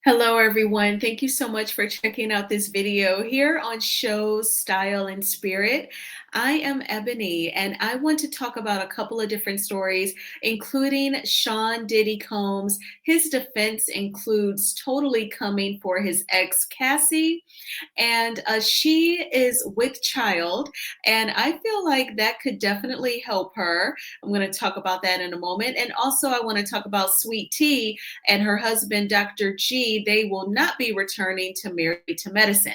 Hello, everyone. Thank you so much for checking out this video here on Shows, Style, and Spirit. I am Ebony, and I want to talk about a couple of different stories, including Sean Diddy Combs. His defense includes totally coming for his ex, Cassie, and she is with child, and I feel like that could definitely help her. I'm going to talk about that in a moment. And also, I want to talk about Sweet Tea and her husband, Dr. G. They will not be returning to Married to Medicine.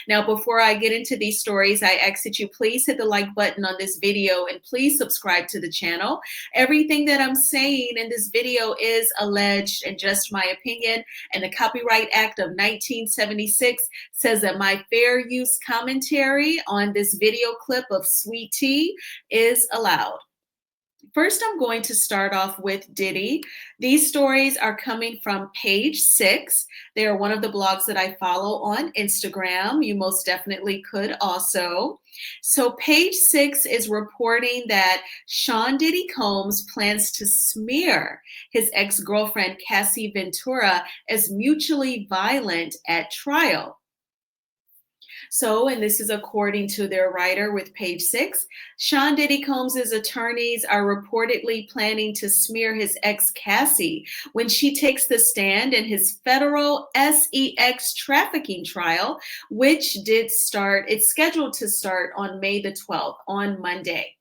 Now, before I get into these stories, I ask that you please hit the like button on this video and please subscribe to the channel. Everything that I'm saying in this video is alleged and just my opinion, and the Copyright Act of 1976 says that my fair use commentary on this video clip of Sweet Tea is allowed. First, I'm going to start off with Diddy. These stories are coming from Page Six. They are one of the blogs that I follow on Instagram. You most definitely could also. So, Page Six is reporting that Sean Diddy Combs plans to smear his ex girlfriend, Cassie Ventura, as mutually violent at trial. So, and this is according to their writer with Page Six, Sean Diddy Combs' attorneys are reportedly planning to smear his ex Cassie when she takes the stand in his federal sex trafficking trial, which it's scheduled to start on May the 12th, on Monday.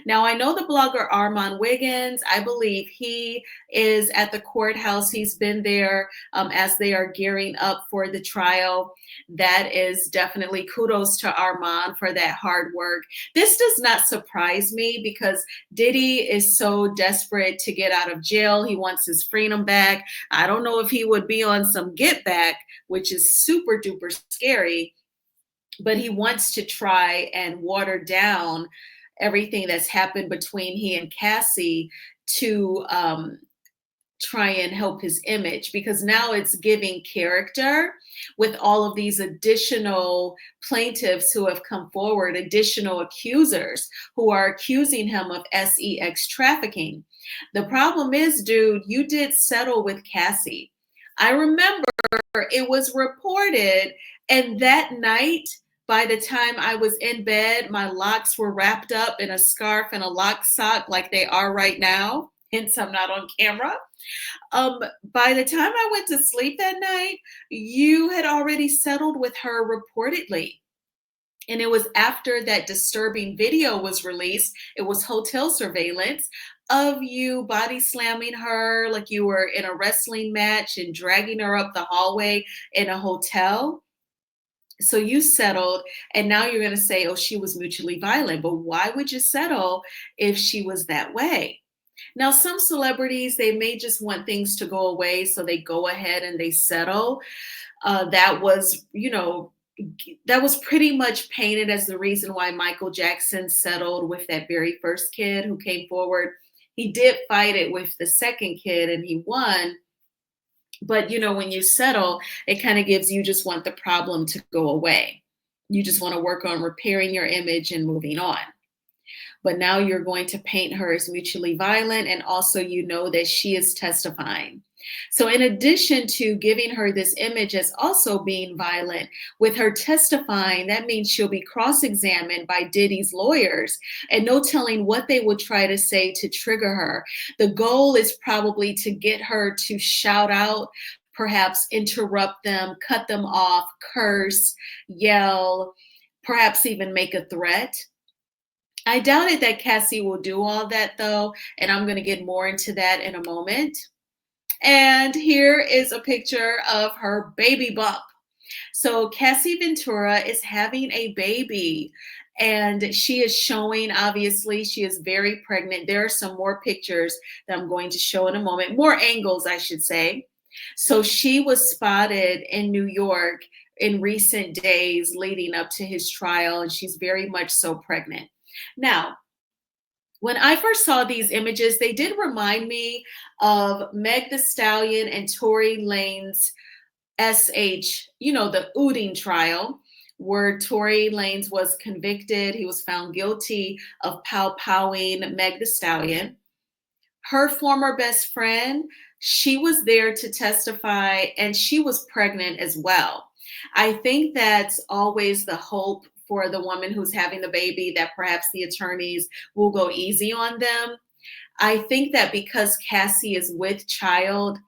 Now, I know the blogger Armand Wiggins. I believe he is at the courthouse. He's been there as they are gearing up for the trial. That is definitely kudos to Armand for that hard work. This does not surprise me because Diddy is so desperate to get out of jail. He wants his freedom back. I don't know if he would be on some get back, which is super duper scary, but he wants to try and water down everything that's happened between he and Cassie to try and help his image, because now it's giving character with all of these additional plaintiffs who have come forward, additional accusers who are accusing him of sex trafficking. The problem is, dude, you did settle with Cassie. I remember it was reported, and that night, by the time I was in bed, my locks were wrapped up in a scarf and a lock sock like they are right now. Hence, I'm not on camera. By the time I went to sleep that night, you had already settled with her reportedly. And it was after that disturbing video was released. It was hotel surveillance of you body slamming her like you were in a wrestling match and dragging her up the hallway in a hotel. So you settled, and now you're going to say, oh, she was mutually violent. But why would you settle if she was that way? Now, some celebrities, they may just want things to go away, so they go ahead and they settle. That was, that was pretty much painted as the reason why Michael Jackson settled with that very first kid who came forward. He did fight it with the second kid and he won. But when you settle, it kind of gives you just want the problem to go away. You just want to work on repairing your image and moving on. But now you're going to paint her as mutually violent, and also that she is testifying. So in addition to giving her this image as also being violent, with her testifying, that means she'll be cross-examined by Diddy's lawyers, and no telling what they will try to say to trigger her. The goal is probably to get her to shout out, perhaps interrupt them, cut them off, curse, yell, perhaps even make a threat. I doubted that Cassie will do all that though, and I'm going to get more into that in a moment. And here is a picture of her baby bump. So Cassie Ventura is having a baby, and she is showing, obviously, she is very pregnant. There are some more pictures that I'm going to show in a moment, more angles, I should say. So she was spotted in New York in recent days leading up to his trial, and she's very much so pregnant. Now, when I first saw these images, they did remind me of Meg the Stallion and Tory Lanez the Ouding trial, where Tory Lanez was convicted. He was found guilty of pow-powing Meg the Stallion. Her former best friend, She was there to testify, and she was pregnant as well. I think that's always the hope for the woman who's having the baby, that perhaps the attorneys will go easy on them. I think that because Cassie is with child,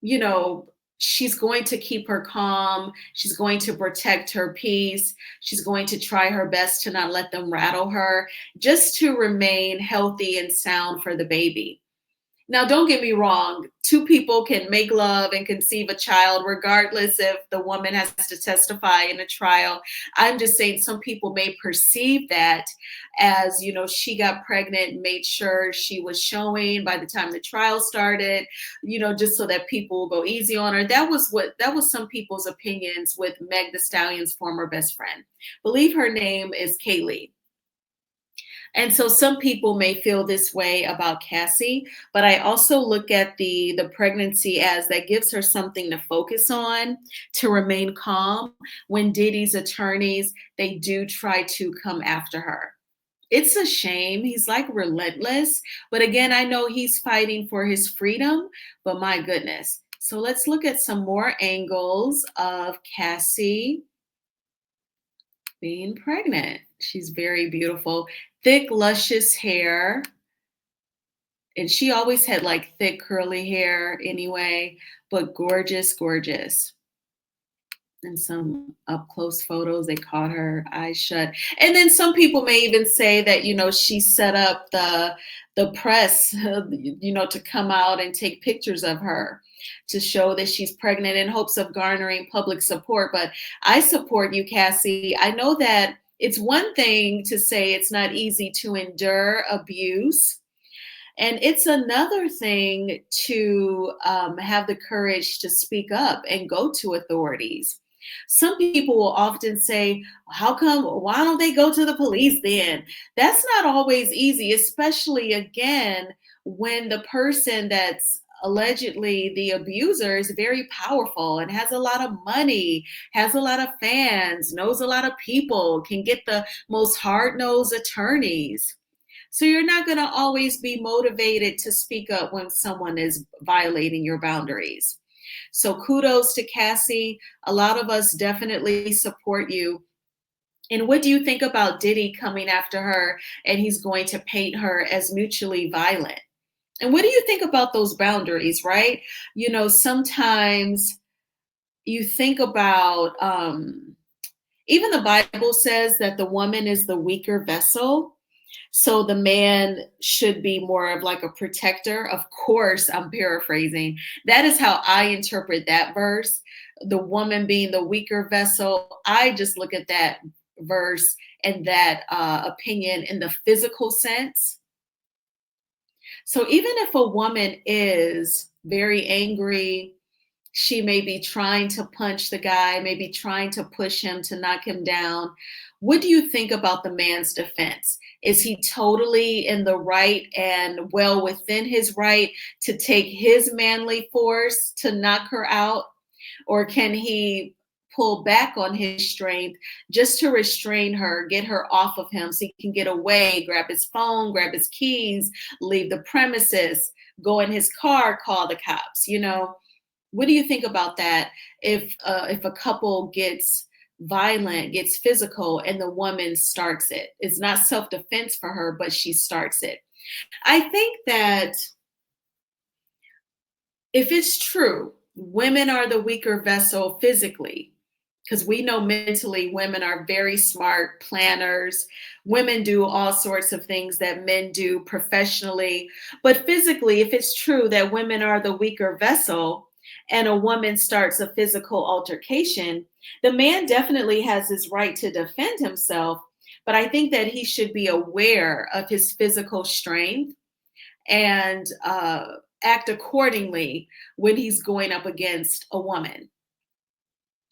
you know, she's going to keep her calm. She's going to protect her peace. She's going to try her best to not let them rattle her, just to remain healthy and sound for the baby. Now, don't get me wrong, two people can make love and conceive a child regardless if the woman has to testify in a trial. I'm just saying some people may perceive that as, she got pregnant and made sure she was showing by the time the trial started, just so that people will go easy on her. That was some people's opinions with Meg the Stallion's former best friend. Believe her name is Kaylee. And so some people may feel this way about Cassie, but I also look at the pregnancy as that gives her something to focus on, to remain calm when Diddy's attorneys, they do try to come after her. It's a shame. He's like relentless, but again, I know he's fighting for his freedom, but my goodness. So let's look at some more angles of Cassie being pregnant. She's very beautiful, thick, luscious hair. And she always had like thick, curly hair anyway, but gorgeous, gorgeous. And some up close photos, they caught her eyes shut. And then some people may even say that, she set up the press, to come out and take pictures of her to show that she's pregnant in hopes of garnering public support. But I support you, Cassie. I know that it's one thing to say it's not easy to endure abuse, and it's another thing to have the courage to speak up and go to authorities. Some people will often say, how come, why don't they go to the police then? That's not always easy, especially again, when the person that's allegedly the abuser is very powerful and has a lot of money, has a lot of fans, knows a lot of people, can get the most hard-nosed attorneys. So you're not going to always be motivated to speak up when someone is violating your boundaries. So kudos to Cassie. A lot of us definitely support you. And what do you think about Diddy coming after her and he's going to paint her as mutually violent? And what do you think about those boundaries, right? Sometimes you think about, even the Bible says that the woman is the weaker vessel. So the man should be more of like a protector. Of course, I'm paraphrasing. That is how I interpret that verse. The woman being the weaker vessel. I just look at that verse and that opinion in the physical sense. So even if a woman is very angry, she may be trying to punch the guy, maybe trying to push him to knock him down. What do you think about the man's defense? Is he totally in the right and well within his right to take his manly force to knock her out? Or can he pull back on his strength just to restrain her, get her off of him so he can get away, grab his phone, grab his keys, leave the premises, go in his car, call the cops? What do you think about that if a couple gets violent, gets physical, and the woman starts it? It's not self-defense for her, but she starts it. I think that if it's true, women are the weaker vessel physically, because we know mentally women are very smart planners. Women do all sorts of things that men do professionally. But physically, if it's true that women are the weaker vessel and a woman starts a physical altercation, the man definitely has his right to defend himself. But I think that he should be aware of his physical strength and act accordingly when he's going up against a woman.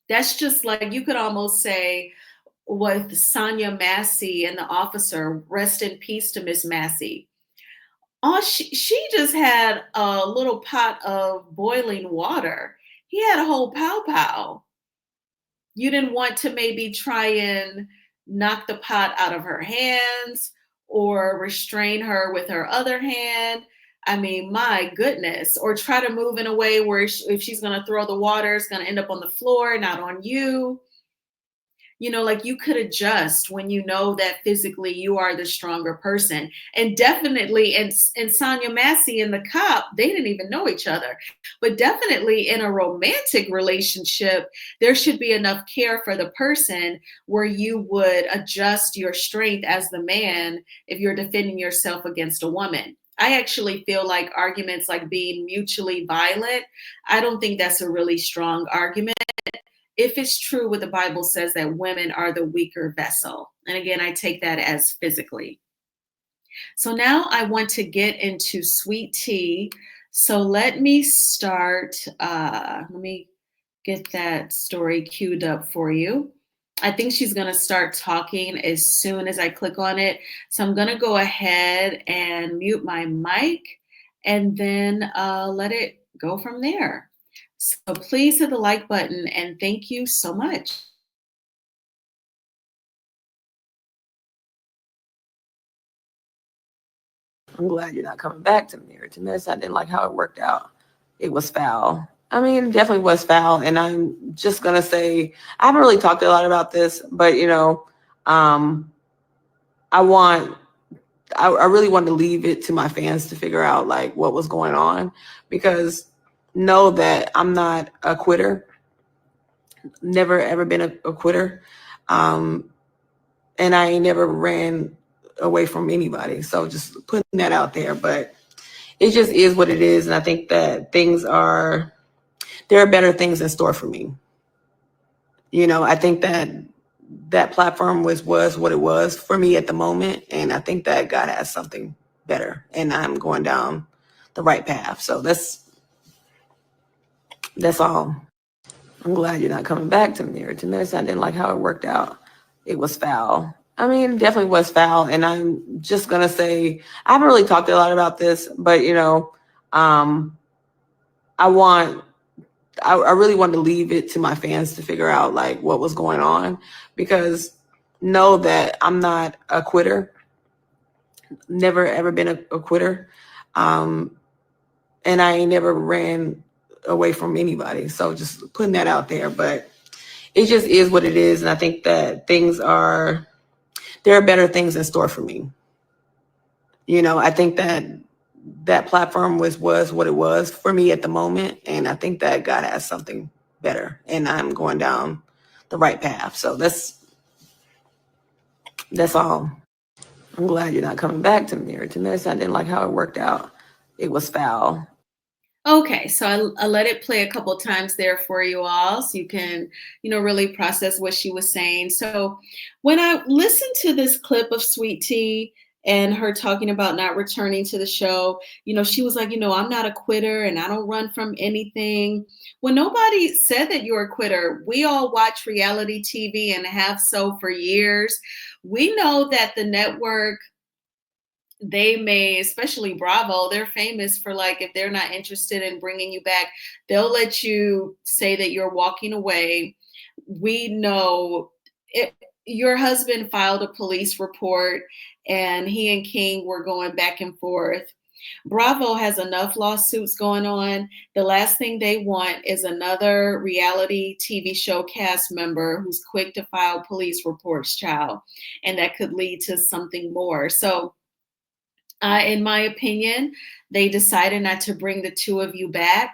That's just like, you could almost say with Sonia Massey and the officer, rest in peace to Miss Massey. Oh, she just had a little pot of boiling water. He had a whole pow pow. You didn't want to maybe try and knock the pot out of her hands or restrain her with her other hand. I mean, my goodness. Or try to move in a way where if she's going to throw the water, it's going to end up on the floor, not on you. Like you could adjust when you know that physically you are the stronger person. And definitely, and Sonya Massey and the cop, they didn't even know each other. But definitely in a romantic relationship, there should be enough care for the person where you would adjust your strength as the man if you're defending yourself against a woman. I actually feel like arguments like being mutually violent, I don't think that's a really strong argument if it's true what the Bible says that women are the weaker vessel. And again, I take that as physically. So now I want to get into sweet tea. So let me start. Let me get that story queued up for you. I think she's going to start talking as soon as I click on it. So I'm going to go ahead and mute my mic and then let it go from there. So please hit the like button and thank you so much. I'm glad you're not coming back to me or to miss. I didn't like how it worked out. It was foul. I mean, it definitely was foul. And I'm just going to say, I haven't really talked a lot about this, but, I want, I really wanted to leave it to my fans to figure out like what was going on, because know that I'm not a quitter. Never, ever been a quitter. And I ain't never ran away from anybody. So just putting that out there. But it just is what it is. And I think that there are better things in store for me. I think that platform was what it was for me at the moment. And I think that God has something better and I'm going down the right path. So that's all. I'm glad you're not coming back to me or to miss. I didn't like how it worked out. It was foul. I mean, it definitely was foul. And I'm just going to say, I haven't really talked a lot about this, but, I really wanted to leave it to my fans to figure out like what was going on, because know that I'm not a quitter. Never, ever been a quitter. And I ain't never ran away from anybody. So just putting that out there. But it just is what it is. And I think that there are better things in store for me. I think that platform was what it was for me at the moment. And I think that God has something better and I'm going down the right path. So that's all. I'm glad you're not coming back to me or to miss. I didn't like how it worked out. It was foul. Okay, so I let it play a couple times there for you all so you can, really process what she was saying. So when I listened to this clip of Sweet Tea and her talking about not returning to the show, she was like, I'm not a quitter and I don't run from anything. Well, nobody said that you're a quitter. We all watch reality TV and have so for years. We know that the network, they may, especially Bravo, they're famous for like, if they're not interested in bringing you back, they'll let you say that you're walking away. We know it, your husband filed a police report and he and King were going back and forth. Bravo has enough lawsuits going on. The last thing they want is another reality TV show cast member who's quick to file police reports, child, and that could lead to something more. So in my opinion, they decided not to bring the two of you back.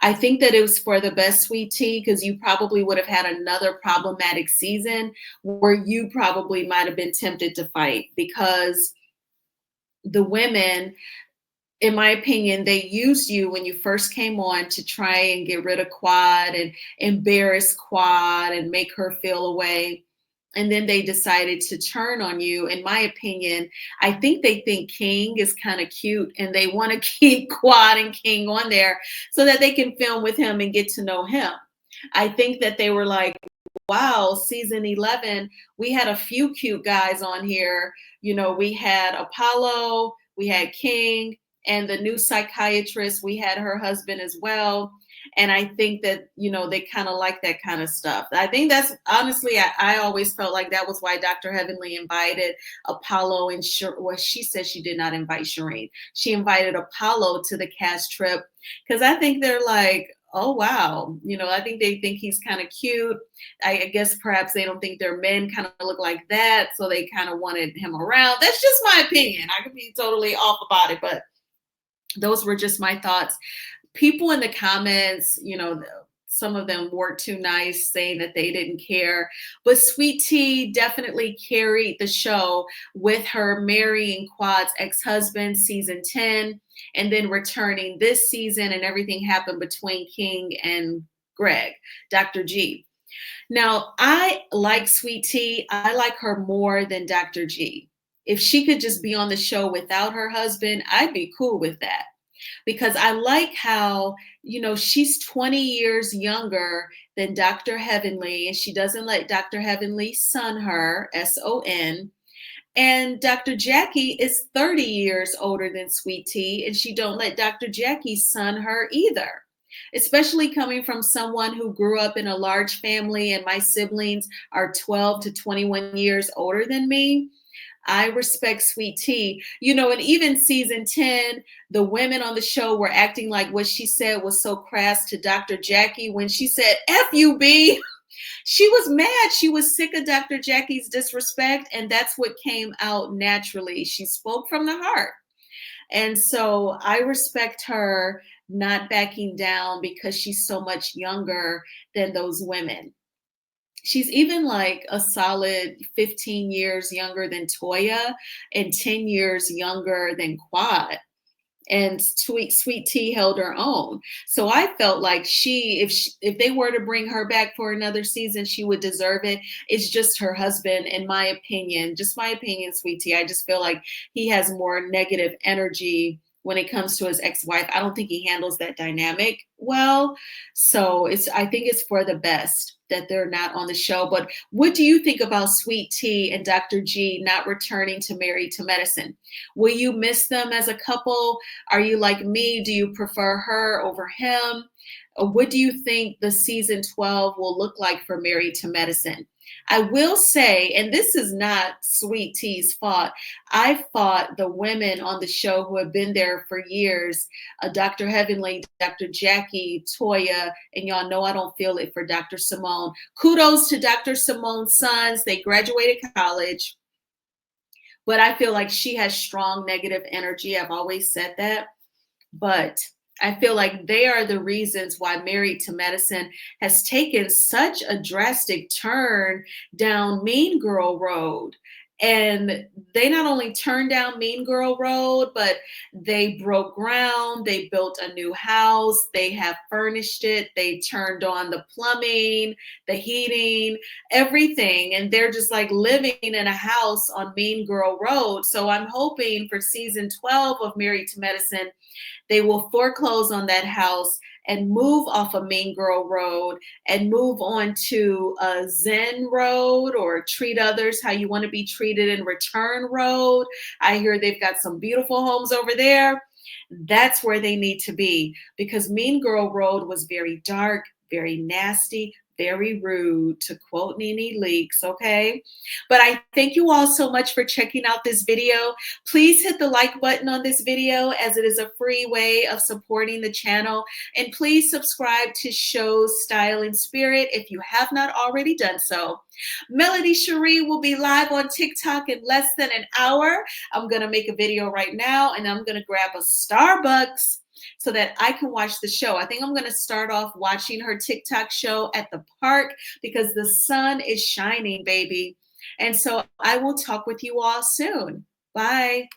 I think that it was for the best, Sweet Tea, because you probably would have had another problematic season where you probably might have been tempted to fight, because the women, in my opinion, they used you when you first came on to try and get rid of Quad and embarrass Quad and make her feel away. And then they decided to turn on you. In my opinion, I think they think King is kind of cute and they want to keep Quad and King on there so that they can film with him and get to know him. I think that they were like, wow, season 11, we had a few cute guys on here. We had Apollo, we had King, And the new psychiatrist, we had her husband as well. And I think that, they kind of like that kind of stuff. I think that's honestly, I always felt like that was why Dr. Heavenly invited Apollo and well, she said she did not invite Shireen. She invited Apollo to the cast trip because I think they're like, oh wow, I think they think he's kind of cute. I guess perhaps they don't think their men kind of look like that, so they kind of wanted him around. That's just my opinion. I could be totally off about it, but those were just my thoughts. People in the comments, some of them weren't too nice, saying that they didn't care. But Sweet Tea definitely carried the show with her marrying Quad's ex-husband season 10 and then returning this season, and everything happened between King and Greg, Dr. G. Now, I like Sweet Tea. I like her more than Dr. G. If she could just be on the show without her husband, I'd be cool with that, because I like how, she's 20 years younger than Dr. Heavenly, and she doesn't let Dr. Heavenly son her, son. And Dr. Jackie is 30 years older than Sweet Tea, and she don't let Dr. Jackie son her either. Especially coming from someone who grew up in a large family, and my siblings are 12 to 21 years older than me. I respect Sweet Tea. And even season 10, the women on the show were acting like what she said was so crass to Dr. Jackie when she said, F you, B. She was mad. She was sick of Dr. Jackie's disrespect, and that's what came out naturally. She spoke from the heart. And so I respect her not backing down because she's so much younger than those women. She's even like a solid 15 years younger than Toya and 10 years younger than Quad. And Sweet Tea held her own. So I felt like if they were to bring her back for another season, she would deserve it. It's just her husband, in my opinion, Sweet Tea. I just feel like he has more negative energy when it comes to his ex-wife. I don't think he handles that dynamic well. So I think it's for the best that they're not on the show. But what do you think about Sweet Tea and Dr. G not returning to Married to Medicine? Will you miss them as a couple? Are you like me? Do you prefer her over him? What do you think the season 12 will look like for Married to Medicine? I will say, and this is not Sweet Tea's fault, I fought the women on the show who have been there for years, Dr. Heavenly, Dr. Jackie, Toya, and y'all know I don't feel it for Dr. Simone. Kudos to Dr. Simone's sons. They graduated college, but I feel like she has strong negative energy. I've always said that. But I feel like they are the reasons why Married to Medicine has taken such a drastic turn down Mean Girl Road. And they not only turned down Mean Girl Road, but they broke ground. They built a new house. They have furnished it. They turned on the plumbing, the heating, everything. And they're just like living in a house on Mean Girl Road. So I'm hoping for season 12 of Married to Medicine, they will foreclose on that house and move off of Mean Girl Road and move on to a Zen Road, or Treat Others How You Want to Be Treated in Return Road. I hear they've got some beautiful homes over there. That's where they need to be, because Mean Girl Road was very dark, very nasty, very rude, to quote Nene Leakes, okay? But I thank you all so much for checking out this video. Please hit the like button on this video, as it is a free way of supporting the channel. And please subscribe to Shows Style and Spirit if you have not already done so. Melody Cherie will be live on TikTok in less than an hour. I'm gonna make a video right now, and I'm gonna grab a Starbucks so that I can watch the show. I think I'm going to start off watching her TikTok show at the park because the sun is shining, baby. And so I will talk with you all soon. Bye.